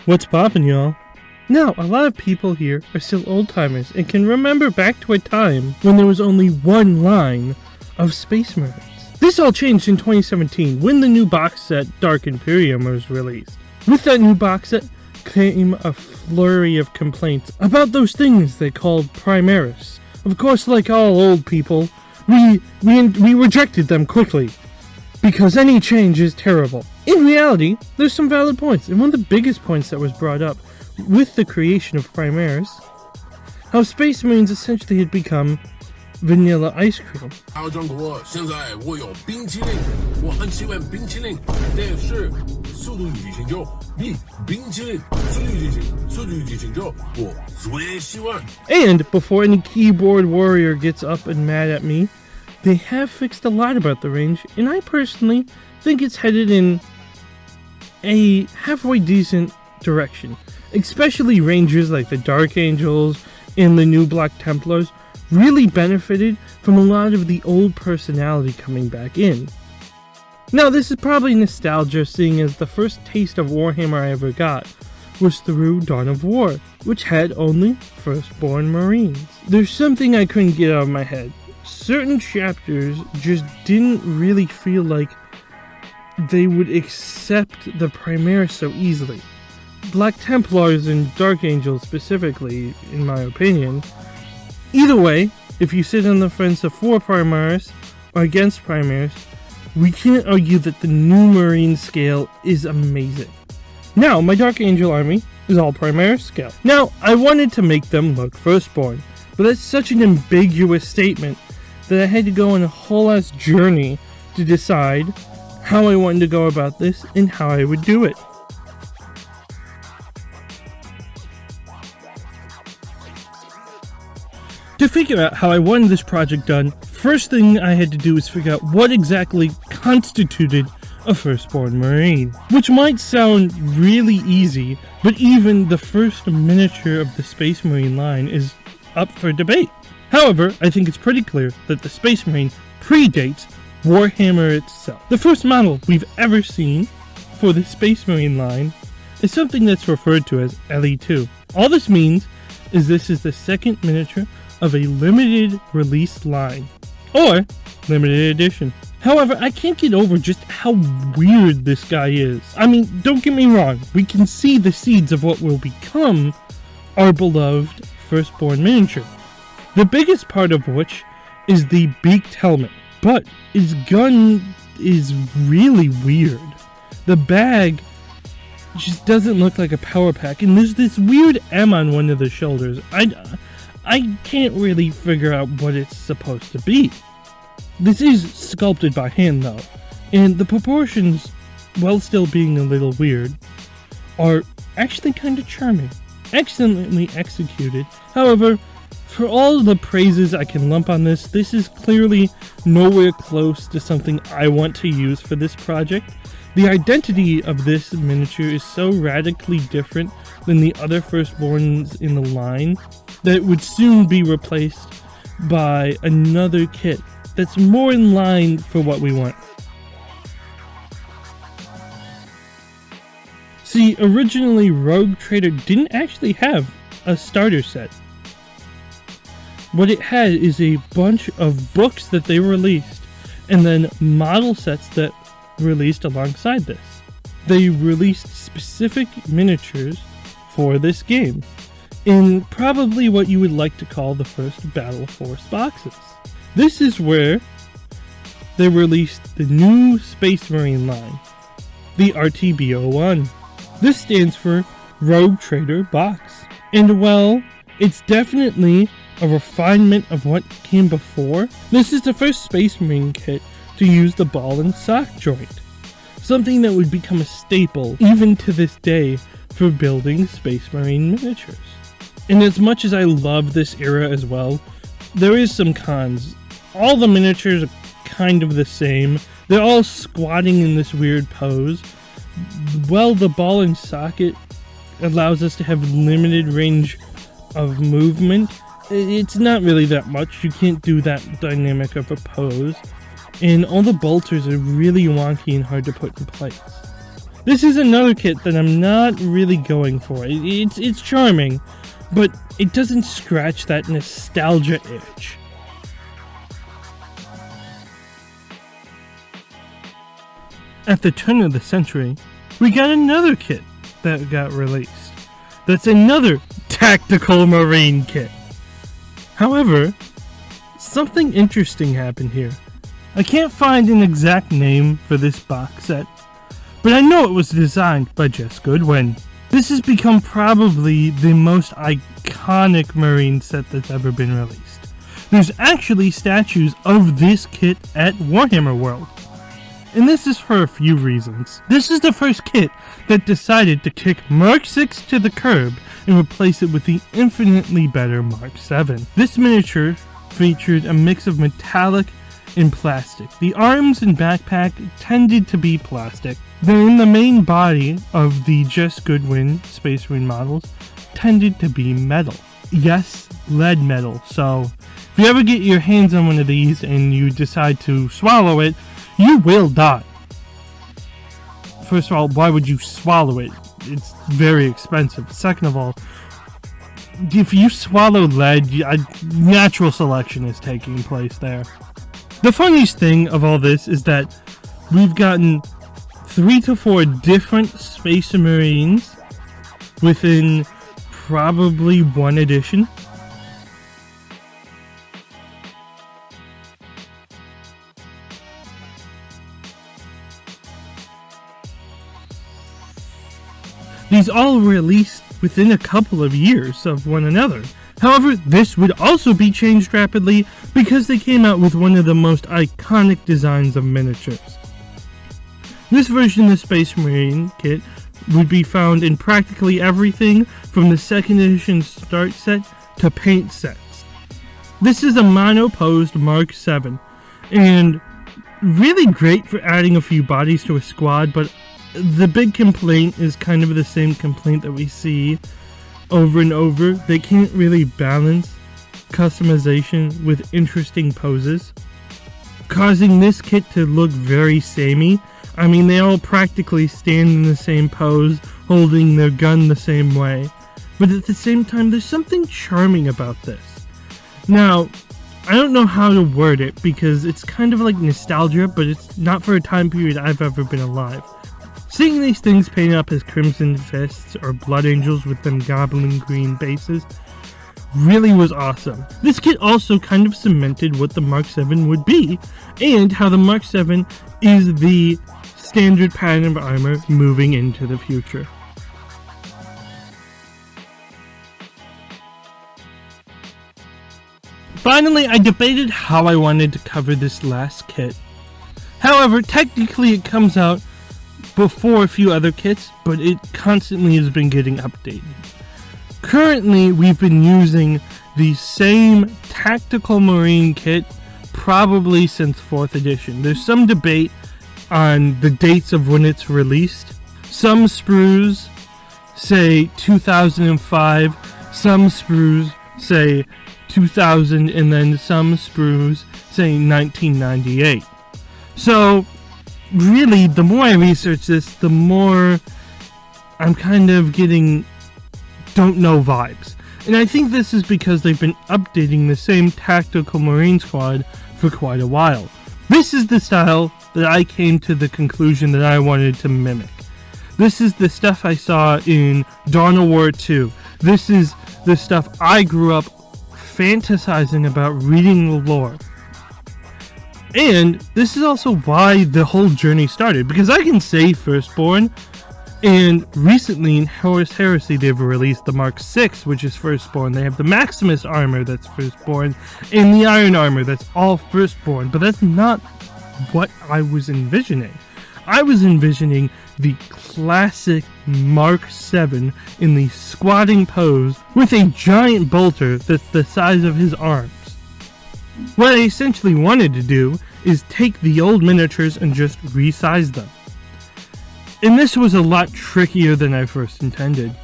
What's poppin', y'all? Now, a lot of people here are still old-timers and can remember back to a time when there was only one line of Space Marines. This all changed in 2017 when the new box set Dark Imperium was released. With that new box set came a flurry of complaints about those things they called Primaris. Of course, like all old people, we rejected them quickly, because any change is terrible. In reality, there's some valid points, and one of the biggest points that was brought up with the creation of Primaris, how Space Marines essentially had become vanilla ice cream. And before any keyboard warrior gets up and mad at me, they have fixed a lot about the range, and I personally think it's headed in a halfway decent direction. Especially ranges like the Dark Angels and the new Black Templars really benefited from a lot of the old personality coming back in. Now, this is probably nostalgia, seeing as the first taste of Warhammer I ever got was through Dawn of War, which had only Firstborn Marines. There's something I couldn't get out of my head. Certain chapters just didn't really feel like they would accept the Primaris so easily. Black Templars and Dark Angels specifically, in my opinion. Either way, if you sit on the fence of for Primaris or against Primaris, we can't argue that the new Marine scale is amazing. Now, my Dark Angel army is all Primaris scale. Now, I wanted to make them look Firstborn, but that's such an ambiguous statement that I had to go on a whole ass journey to decide how I wanted to go about this and how I would do it. To figure out how I wanted this project done, first thing I had to do was figure out what exactly constituted a Firstborn Marine. Which might sound really easy, but even the first miniature of the Space Marine line is up for debate. However, I think it's pretty clear that the Space Marine predates Warhammer itself. The first model we've ever seen for the Space Marine line is something that's referred to as LE2. All this means is this is the second miniature of a limited release line, or limited edition. However, I can't get over just how weird this guy is. I mean, don't get me wrong, we can see the seeds of what will become our beloved Firstborn miniature. The biggest part of which is the beaked helmet, but his gun is really weird. The bag just doesn't look like a power pack, and there's this weird M on one of the shoulders. I can't really figure out what it's supposed to be. This is sculpted by hand though, and the proportions, while still being a little weird, are actually kind of charming. Excellently executed. However, for all the praises I can lump on this, this is clearly nowhere close to something I want to use for this project. The identity of this miniature is so radically different than the other Firstborns in the line that it would soon be replaced by another kit that's more in line for what we want. See, originally Rogue Trader didn't actually have a starter set. What it had is a bunch of books that they released, and then model sets that released alongside this. They released specific miniatures for this game, in probably what you would like to call the first Battle Force boxes. This is where they released the new Space Marine line, the RTB01. This stands for Rogue Trader Box. And well, it's definitely a refinement of what came before. This is the first Space Marine kit to use the ball and sock joint, something that would become a staple even to this day for building Space Marine miniatures. And as much as I love this era as well, there is some cons. All the miniatures are kind of the same. They're all squatting in this weird pose. Well, the ball and socket allows us to have limited range of movement. It's not really that much. You can't do that dynamic of a pose. And all the bolters are really wonky and hard to put in place. This is another kit that I'm not really going for. It's charming, but it doesn't scratch that nostalgia itch. At the turn of the century, we got another kit that got released. That's another tactical marine kit. However, something interesting happened here. I can't find an exact name for this box set, but I know it was designed by Jess Goodwin. This has become probably the most iconic marine set that's ever been released. There's actually statues of this kit at Warhammer World. And this is for a few reasons. This is the first kit that decided to kick Mark 6 to the curb and replace it with the infinitely better Mark 7. This miniature featured a mix of metallic and plastic. The arms and backpack tended to be plastic. Then the main body of the Jess Goodwin Space Marine models tended to be metal. Yes, lead metal. So if you ever get your hands on one of these and you decide to swallow it, you will die. First of all, why would you swallow it? It's very expensive. Second of all, if you swallow lead, natural selection is taking place there. The funniest thing of all this is that we've gotten 3 to 4 different Space Marines within probably one edition. These all were released within a couple of years of one another. However, this would also be changed rapidly because they came out with one of the most iconic designs of miniatures. This version of the Space Marine kit would be found in practically everything from the 2nd edition start set to paint sets. This is a mono-posed Mark 7, and really great for adding a few bodies to a squad, but the big complaint is kind of the same complaint that we see over and over. They can't really balance customization with interesting poses, causing this kit to look very samey. I mean, they all practically stand in the same pose, holding their gun the same way, but at the same time, there's something charming about this. Now, I don't know how to word it because it's kind of like nostalgia, but it's not for a time period I've ever been alive. Seeing these things painted up as Crimson Fists or Blood Angels with them goblin green bases really was awesome. This kit also kind of cemented what the Mark 7 would be, and how the Mark 7 is the standard pattern of armor moving into the future. Finally, I debated how I wanted to cover this last kit. However, technically it comes out before a few other kits, but it constantly has been getting updated. Currently, we've been using the same tactical marine kit probably since 4th edition. There's some debate on the dates of when it's released. Some sprues say 2005, some sprues say 2000, and then some sprues say 1998. So really, the more I research this, the more I'm kind of getting don't know vibes. And I think this is because they've been updating the same tactical marine squad for quite a while. This is the style that I came to the conclusion that I wanted to mimic. This is the stuff I saw in Dawn of War 2. This is the stuff I grew up fantasizing about reading the lore. And this is also why the whole journey started, because I can say Firstborn, and recently in Horus Heresy they've released the Mark 6, which is Firstborn. They have the Maximus armor that's Firstborn, and the Iron armor that's all Firstborn, but that's not what I was envisioning. I was envisioning the classic Mark 7 in the squatting pose with a giant bolter that's the size of his arms. What I essentially wanted to do is take the old miniatures and just resize them. And this was a lot trickier than I first intended.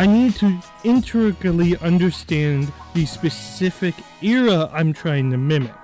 I need to intricately understand the specific era I'm trying to mimic.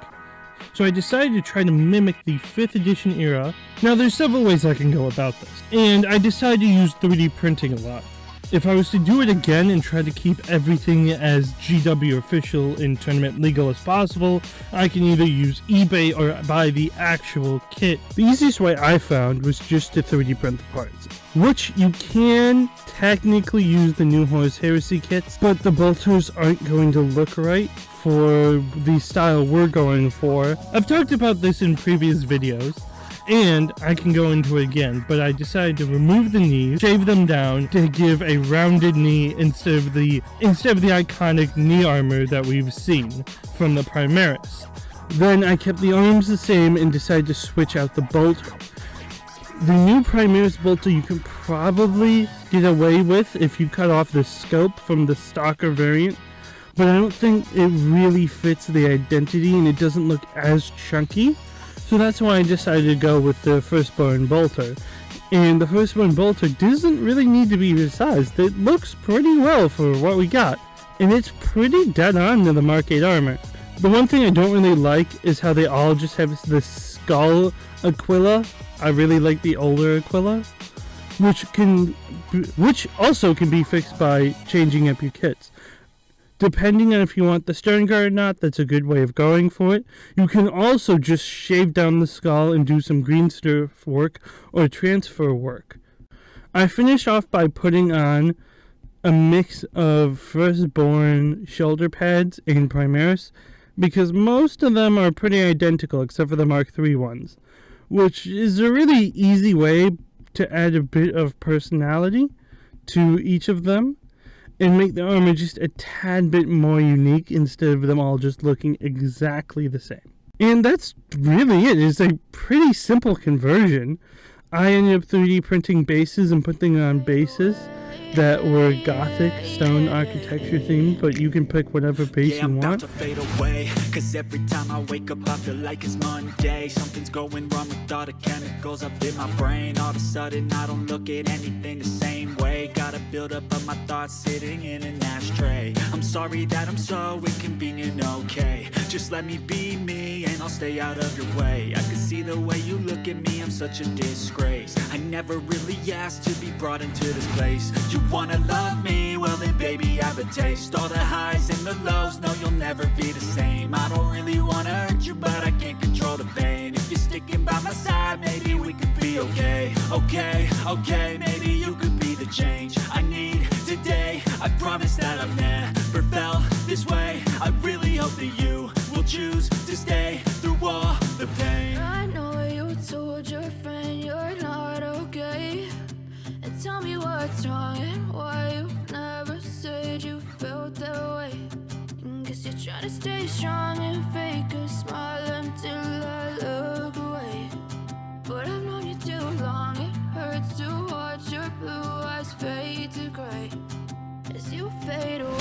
So I decided to try to mimic the 5th edition era. Now there's several ways I can go about this, and I decided to use 3D printing a lot. If I was to do it again and try to keep everything as GW official and tournament legal as possible, I can either use eBay or buy the actual kit. The easiest way I found was just to 3D print the parts, which you can technically use the New Horse Heresy kits, but the bolters aren't going to look right for the style we're going for. I've talked about this in previous videos, and I can go into it again, but I decided to remove the knees, shave them down to give a rounded knee instead of the iconic knee armor that we've seen from the Primaris. Then I kept the arms the same and decided to switch out the bolter. The new Primaris bolter you can probably get away with if you cut off the scope from the stocker variant, but I don't think it really fits the identity and it doesn't look as chunky. So that's why I decided to go with the Firstborn bolter. And the Firstborn bolter doesn't really need to be resized. It looks pretty well for what we got. And it's pretty dead on to the Mark 8 armor. The one thing I don't really like is how they all just have this skull Aquila. I really like the older Aquila, which also can be fixed by changing up your kits. Depending on if you want the stern guard or not, that's a good way of going for it. You can also just shave down the skull and do some green stuff work or transfer work. I finish off by putting on a mix of Firstborn shoulder pads and Primaris, because most of them are pretty identical except for the Mark III ones, which is a really easy way to add a bit of personality to each of them and make the armor just a tad bit more unique instead of them all just looking exactly the same. And that's really it. It's a pretty simple conversion. I ended up 3D printing bases and putting on bases that were Gothic stone architecture themed, but you can pick whatever base you want. To fade away, cause every time I wake up I feel like it's Monday. Something's going wrong with all the chemicals up in my brain. All of a sudden I don't look at anything the same way. Gotta build up of my thoughts sitting in an ashtray. I'm sorry that I'm so inconvenient, okay. Just let me be me and I'll stay out of your way. I can see the way you look at me, I'm such a disgrace. I never really asked to be brought into this place. You wanna love me? Well then baby have a taste. All the highs and the lows, no you'll never be the same. I don't really wanna hurt you but I can't control the pain. If you're sticking by my side, maybe we could be okay. Okay, maybe you could be the change I need today. I promise that I've never felt this way. I really hope that you will choose to stay through all the pain. I know you told your friend you're not okay, and tell me what's wrong and why you never said you felt that way. And guess you're trying to stay strong and fake a smile until I look away. But I've known you too long, it hurts to watch your blue eyes fade to gray as you fade away.